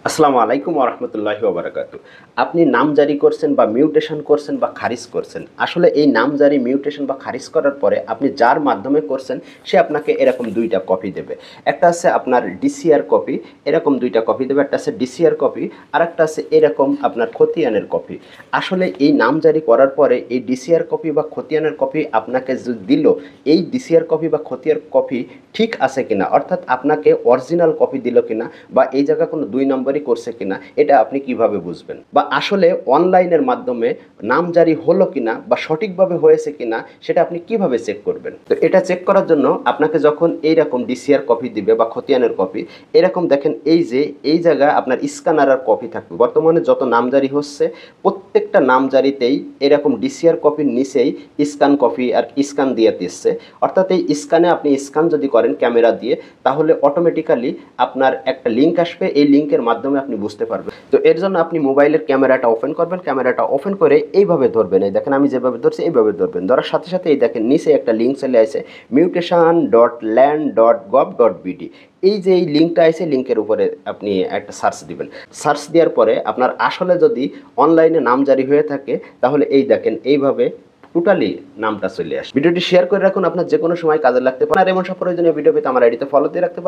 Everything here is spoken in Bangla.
আসসালামু আলাইকুম ওয়া রাহমাতুল্লাহি ওয়া বারাকাতুহু। আপনি নামজারি করছেন বা মিউটেশন করছেন বা খারিজ করছেন। আসলে এই নামজারি, মিউটেশন বা খারিজ করার পরে আপনি যার মাধ্যমে করছেন সে আপনাকে এরকম ২ টা কপি দেবে। একটা আছে আপনার ডিসিআর কপি, এরকম ২ টা কপি দেবে। একটা আছে ডিসিআর কপি, আরেকটা আছে এরকম আপনার খতিয়ানের কপি। আসলে এই নামজারি করার পরে এই ডিসিআর কপি বা খতিয়ানের কপি আপনাকে দিল, এই ডিসিআর কপি বা খতিয়ার কপি ঠিক আছে কিনা, অর্থাৎ আপনাকে অরিজিনাল কপি দিল কিনা বা এই জায়গায় কোনো ২ নম্বরই করছে কিনা, এটা আপনি কিভাবে বুঝবেন? বা আসলে অনলাইনের মাধ্যমে নামজারি হলো কিনা বা সঠিকভাবে হয়েছে কিনা সেটা আপনি কিভাবে চেক করবেন? তো এটা চেক করার জন্য আপনাকে যখন এইরকম ডিসিআর কপি দিবে বা খতিয়ানের কপি, এরকম দেখেন এই যে এই জায়গায় আপনার স্ক্যানার আর কপি থাকবে। বর্তমানে যত নামজারি হচ্ছে প্রত্যেকটা নামজারিতেই এরকম ডিসিআর কপির নিচেই স্ক্যান কপি আর স্ক্যান দিয়ে দিচ্ছে। অর্থাৎ এই স্ক্যানে আপনি স্ক্যান যদি করেন ক্যামেরা দিয়ে, তাহলে অটোমেটিক্যালি আপনার একটা লিঙ্ক আসবে, এই লিঙ্কের মাধ্যমে আপনি বুঝতে পারবেন। তো এর জন্য আপনি মোবাইলের ক্যামেরাটা ওপেন করবেন, ক্যামেরাটা ওপেন করে এইভাবে ধরবেন, এই দেখেন আমি যেভাবে ধরছি এইভাবে ধরবেন। ধরার সাথে সাথে এই দেখেন নিচে একটা লিঙ্ক চলে আসে mutation.land.gov.bd। এই যে এই লিঙ্কটা আছে, লিঙ্কের উপরে আপনি একটা সার্চ দিবেন। সার্চ দেওয়ার পরে আপনার আসলে যদি অনলাইনে নামজারি হয়ে থাকে, তাহলে এই দেখেন এইভাবে টোটালি নামটা চলে আসে। ভিডিওটি শেয়ার করে রাখুন, আপনার যে কোনো সময় কাজে লাগতে পারে। আর এমন সব প্রয়োজনীয় ভিডিও পেতে আমার আইডিতে ফলো দিয়ে রাখতে পারেন।